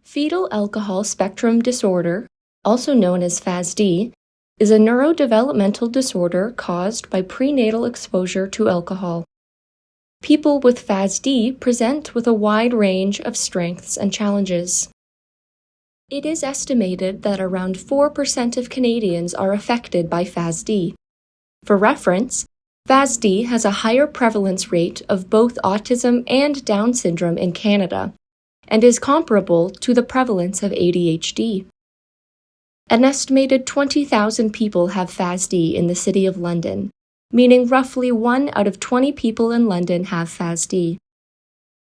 Fetal alcohol spectrum disorder, also known as FASD, is a neurodevelopmental disorder caused by prenatal exposure to alcohol. People with FASD present with a wide range of strengths and challenges. It is estimated that around 4% of Canadians are affected by FASD. For reference, FASD has a higher prevalence rate of both autism and Down syndrome in Canada, and is comparable to the prevalence of ADHD. An estimated 20,000 people have FASD in the City of London, meaning roughly 1 out of 20 people in London have FASD.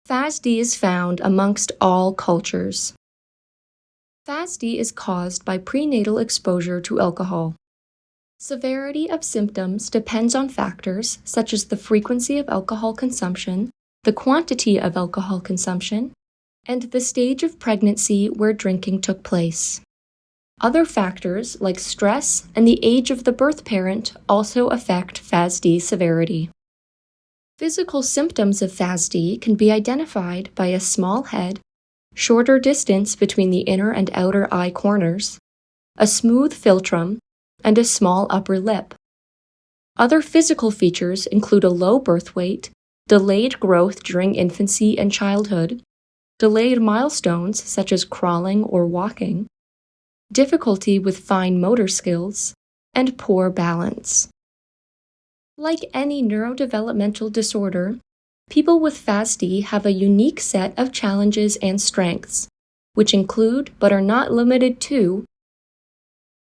FASD is found amongst all cultures. FASD is caused by prenatal exposure to alcohol. Severity of symptoms depends on factors such as the frequency of alcohol consumption, the quantity of alcohol consumption, and the stage of pregnancy where drinking took place. Other factors like stress and the age of the birth parent also affect FASD severity. Physical symptoms of FASD can be identified by a small head, shorter distance between the inner and outer eye corners, a smooth philtrum, and a small upper lip. Other physical features include a low birth weight, delayed growth during infancy and childhood, delayed milestones such as crawling or walking, difficulty with fine motor skills, and poor balance. Like any neurodevelopmental disorder, people with FASD have a unique set of challenges and strengths, which include but are not limited to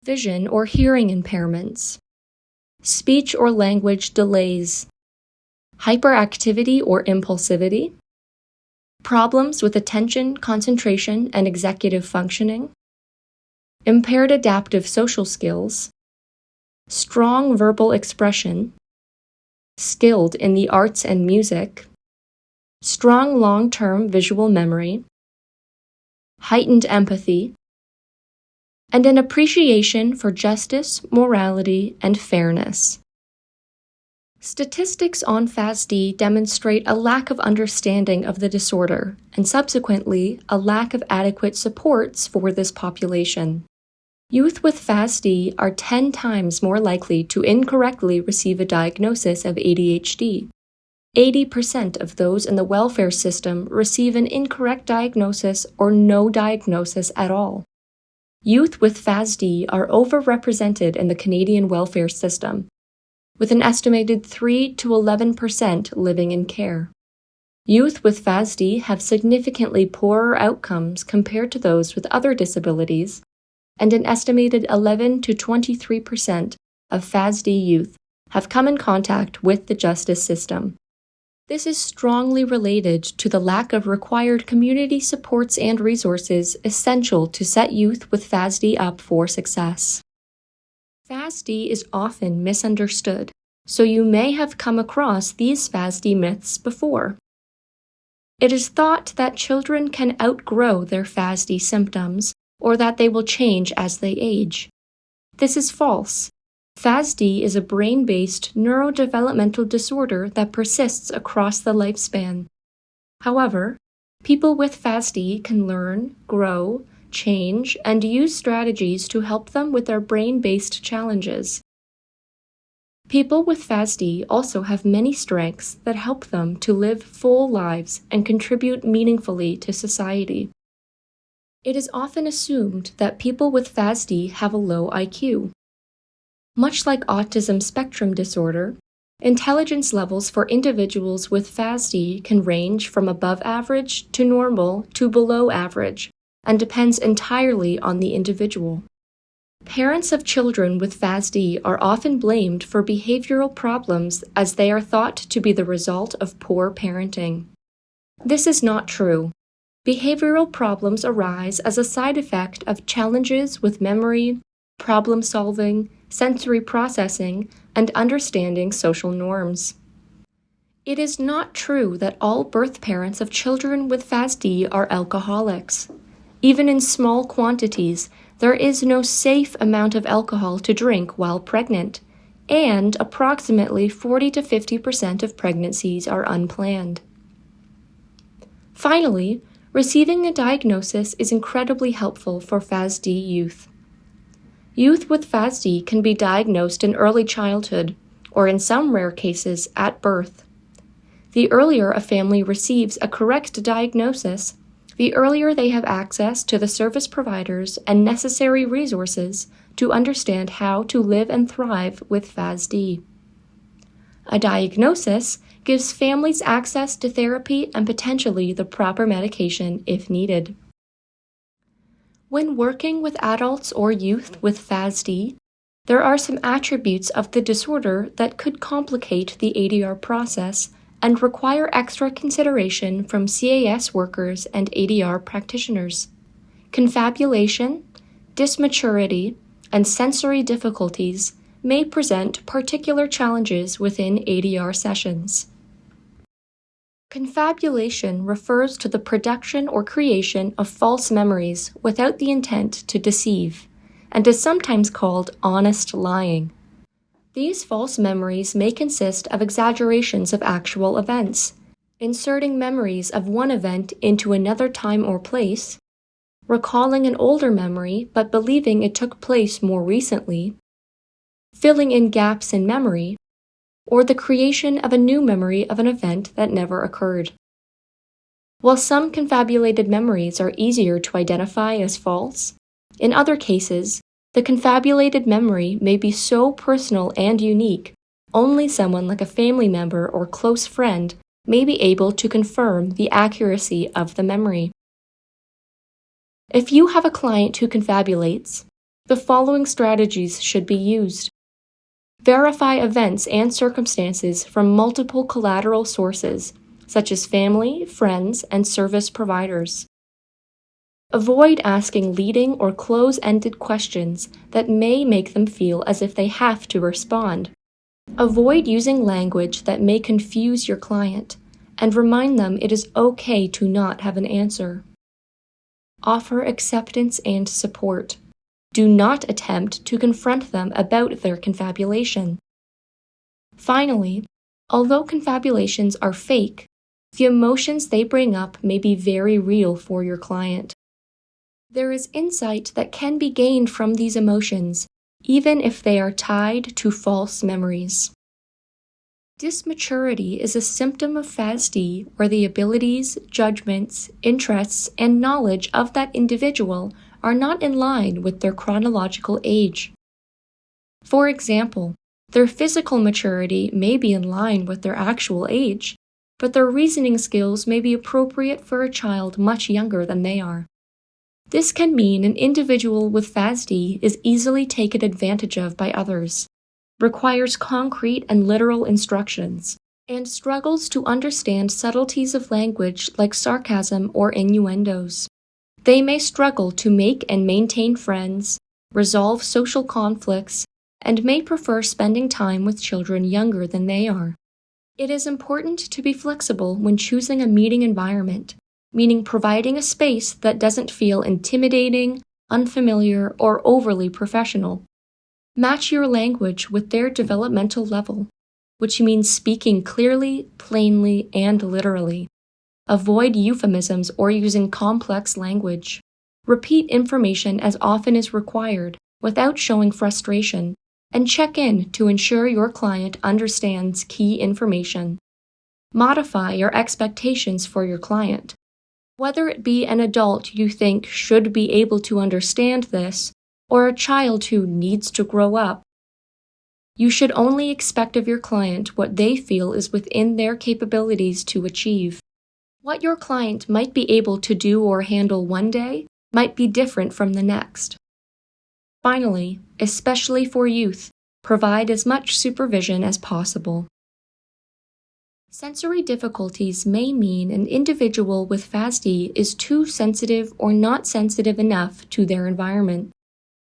vision or hearing impairments, speech or language delays, hyperactivity or impulsivity, problems with attention, concentration, and executive functioning, impaired adaptive social skills, strong verbal expression, skilled in the arts and music, strong long-term visual memory, heightened empathy, and an appreciation for justice, morality, and fairness. Statistics on FASD demonstrate a lack of understanding of the disorder and subsequently a lack of adequate supports for this population. Youth with FASD are 10 times more likely to incorrectly receive a diagnosis of ADHD. 80% of those in the welfare system receive an incorrect diagnosis or no diagnosis at all. Youth with FASD are overrepresented in the Canadian welfare system, with an estimated 3 to 11% living in care. Youth with FASD have significantly poorer outcomes compared to those with other disabilities, and an estimated 11 to 23% of FASD youth have come in contact with the justice system. This is strongly related to the lack of required community supports and resources essential to set youth with FASD up for success. FASD is often misunderstood, so you may have come across these FASD myths before. It is thought that children can outgrow their FASD symptoms or that they will change as they age. This is false. FASD is a brain-based neurodevelopmental disorder that persists across the lifespan. However, people with FASD can learn, grow, change, and use strategies to help them with their brain-based challenges. People with FASD also have many strengths that help them to live full lives and contribute meaningfully to society. It is often assumed that people with FASD have a low IQ. Much like autism spectrum disorder, intelligence levels for individuals with FASD can range from above average to normal to below average, and depends entirely on the individual. Parents of children with FASD are often blamed for behavioral problems as they are thought to be the result of poor parenting. This is not true. Behavioral problems arise as a side effect of challenges with memory, problem solving, sensory processing, and understanding social norms. It is not true that all birth parents of children with FASD are alcoholics. Even in small quantities, there is no safe amount of alcohol to drink while pregnant, and approximately 40 to 50% of pregnancies are unplanned. Finally, Receiving a diagnosis is incredibly helpful for FASD youth. Youth with FASD can be diagnosed in early childhood, or in some rare cases, at birth. The earlier a family receives a correct diagnosis, the earlier they have access to the service providers and necessary resources to understand how to live and thrive with FASD. A diagnosis gives families access to therapy and potentially the proper medication if needed. When working with adults or youth with FASD, there are some attributes of the disorder that could complicate the ADR process and require extra consideration from CAS workers and ADR practitioners. Confabulation, dysmaturity, and sensory difficulties may present particular challenges within ADR sessions. Confabulation refers to the production or creation of false memories without the intent to deceive, and is sometimes called honest lying. These false memories may consist of exaggerations of actual events, inserting memories of one event into another time or place, recalling an older memory but believing it took place more recently, filling in gaps in memory, or the creation of a new memory of an event that never occurred. While some confabulated memories are easier to identify as false, in other cases, the confabulated memory may be so personal and unique, only someone like a family member or close friend may be able to confirm the accuracy of the memory. If you have a client who confabulates, the following strategies should be used. Verify events and circumstances from multiple collateral sources, such as family, friends, and service providers. Avoid asking leading or close-ended questions that may make them feel as if they have to respond. Avoid using language that may confuse your client, and remind them it is okay to not have an answer. Offer acceptance and support. Do not attempt to confront them about their confabulation. Finally, although confabulations are fake, the emotions they bring up may be very real for your client. There is insight that can be gained from these emotions, even if they are tied to false memories. Dysmaturity is a symptom of FASD where the abilities, judgments, interests, and knowledge of that individual are not in line with their chronological age. For example, their physical maturity may be in line with their actual age, but their reasoning skills may be appropriate for a child much younger than they are. This can mean an individual with FASD is easily taken advantage of by others, requires concrete and literal instructions, and struggles to understand subtleties of language like sarcasm or innuendos. They may struggle to make and maintain friends, resolve social conflicts, and may prefer spending time with children younger than they are. It is important to be flexible when choosing a meeting environment, meaning providing a space that doesn't feel intimidating, unfamiliar, or overly professional. Match your language with their developmental level, which means speaking clearly, plainly, and literally. Avoid euphemisms or using complex language. Repeat information as often as required without showing frustration, and check in to ensure your client understands key information. Modify your expectations for your client. Whether it be an adult you think should be able to understand this, or a child who needs to grow up, you should only expect of your client what they feel is within their capabilities to achieve. What your client might be able to do or handle one day might be different from the next. Finally, especially for youth, provide as much supervision as possible. Sensory difficulties may mean an individual with FASD is too sensitive or not sensitive enough to their environment.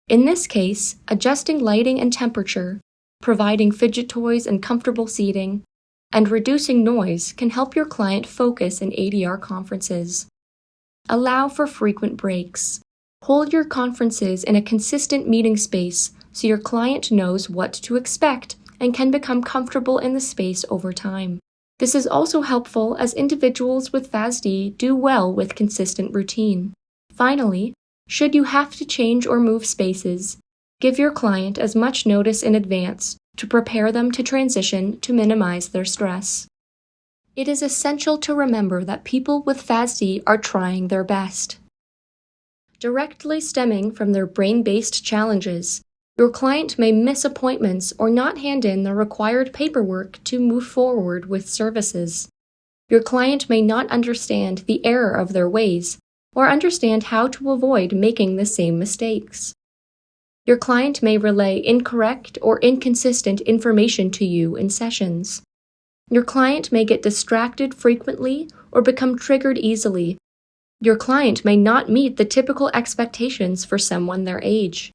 In this case, adjusting lighting and temperature, providing fidget toys and comfortable seating, and reducing noise can help your client focus in ADR conferences. Allow for frequent breaks. Hold your conferences in a consistent meeting space so your client knows what to expect and can become comfortable in the space over time. This is also helpful as individuals with FASD do well with consistent routine. Finally, should you have to change or move spaces, give your client as much notice in advance to prepare them to transition to minimize their stress. It is essential to remember that people with FASD are trying their best. Directly stemming from their brain-based challenges, your client may miss appointments or not hand in the required paperwork to move forward with services. Your client may not understand the error of their ways or understand how to avoid making the same mistakes. Your client may relay incorrect or inconsistent information to you in sessions. Your client may get distracted frequently or become triggered easily. Your client may not meet the typical expectations for someone their age.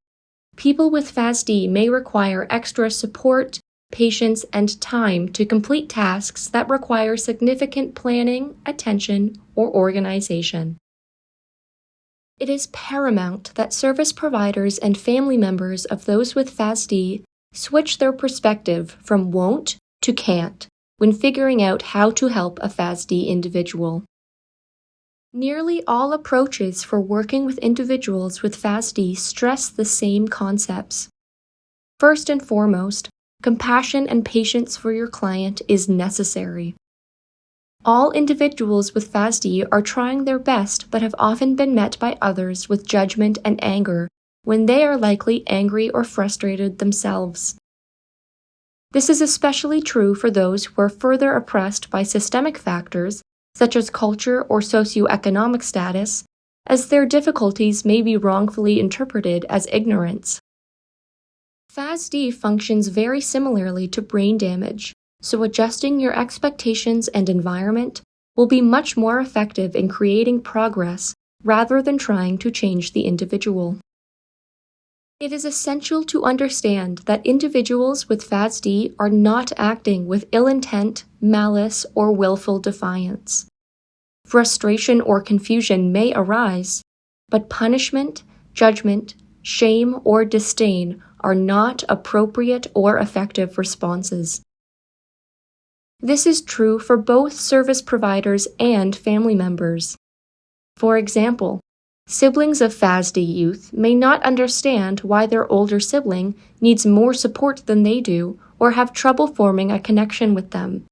People with FASD may require extra support, patience, and time to complete tasks that require significant planning, attention, or organization. It is paramount that service providers and family members of those with FASD switch their perspective from won't to can't when figuring out how to help a FASD individual. Nearly all approaches for working with individuals with FASD stress the same concepts. First and foremost, compassion and patience for your client is necessary. All individuals with FASD are trying their best but have often been met by others with judgment and anger when they are likely angry or frustrated themselves. This is especially true for those who are further oppressed by systemic factors such as culture or socioeconomic status, as their difficulties may be wrongfully interpreted as ignorance. FASD functions very similarly to brain damage, so adjusting your expectations and environment will be much more effective in creating progress rather than trying to change the individual. It is essential to understand that individuals with FASD are not acting with ill intent, malice, or willful defiance. Frustration or confusion may arise, but punishment, judgment, shame, or disdain are not appropriate or effective responses. This is true for both service providers and family members. For example, siblings of FASD youth may not understand why their older sibling needs more support than they do or have trouble forming a connection with them.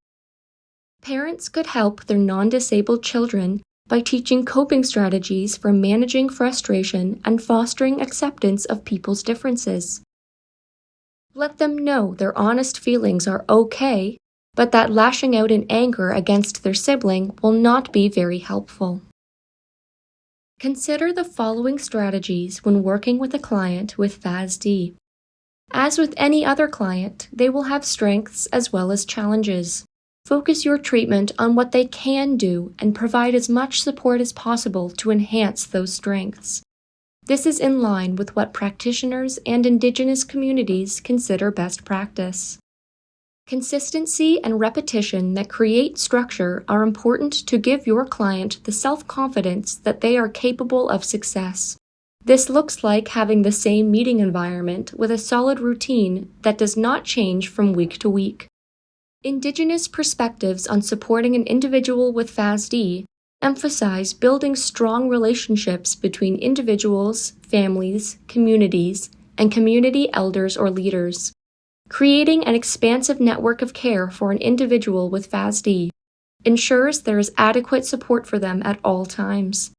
Parents could help their non-disabled children by teaching coping strategies for managing frustration and fostering acceptance of people's differences. Let them know their honest feelings are okay, but that lashing out in anger against their sibling will not be very helpful. Consider the following strategies when working with a client with FASD. As with any other client, they will have strengths as well as challenges. Focus your treatment on what they can do and provide as much support as possible to enhance those strengths. This is in line with what practitioners and Indigenous communities consider best practice. Consistency and repetition that create structure are important to give your client the self-confidence that they are capable of success. This looks like having the same meeting environment with a solid routine that does not change from week to week. Indigenous perspectives on supporting an individual with FASD emphasize building strong relationships between individuals, families, communities, and community elders or leaders. Creating an expansive network of care for an individual with FASD ensures there is adequate support for them at all times.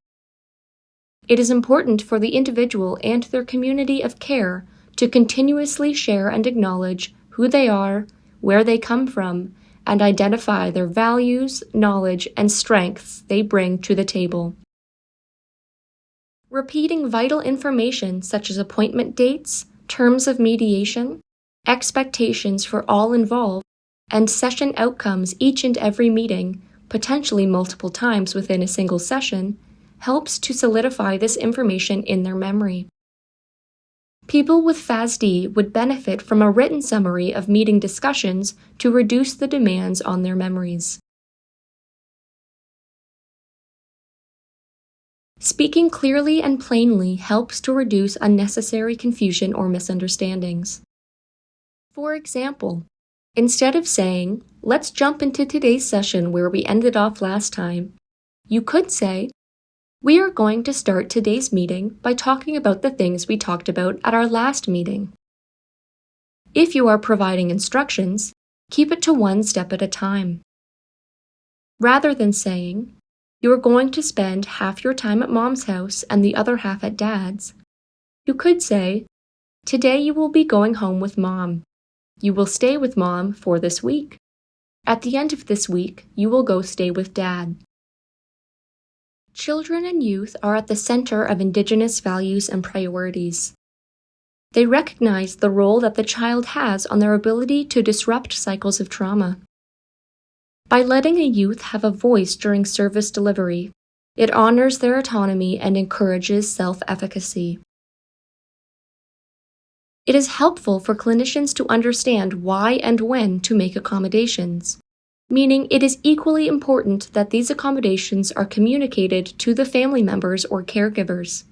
It is important for the individual and their community of care to continuously share and acknowledge who they are, where they come from, and identify their values, knowledge, and strengths they bring to the table. Repeating vital information such as appointment dates, terms of mediation, expectations for all involved, and session outcomes each and every meeting, potentially multiple times within a single session, helps to solidify this information in their memory. People with FASD would benefit from a written summary of meeting discussions to reduce the demands on their memories. Speaking clearly and plainly helps to reduce unnecessary confusion or misunderstandings. For example, Instead of saying, "Let's jump into today's session where we ended off last time," you could say, "We are going to start today's meeting by talking about the things we talked about at our last meeting." If you are providing instructions, keep it to one step at a time. Rather than saying, "You are going to spend half your time at Mom's house and the other half at Dad's," you could say, "Today you will be going home with Mom. You will stay with Mom for this week. At the end of this week, you will go stay with Dad." Children and youth are at the center of Indigenous values and priorities. They recognize the role that the child has on their ability to disrupt cycles of trauma. By letting a youth have a voice during service delivery, it honors their autonomy and encourages self-efficacy. It is helpful for clinicians to understand why and when to make accommodations, meaning it is equally important that these accommodations are communicated to the family members or caregivers.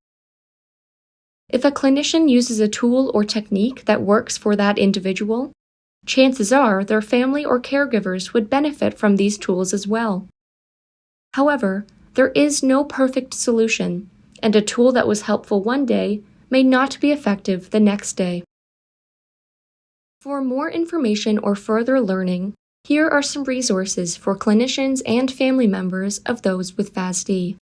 If a clinician uses a tool or technique that works for that individual, chances are their family or caregivers would benefit from these tools as well. However, there is no perfect solution, and a tool that was helpful one day may not be effective the next day. For more information or further learning, here are some resources for clinicians and family members of those with FASD.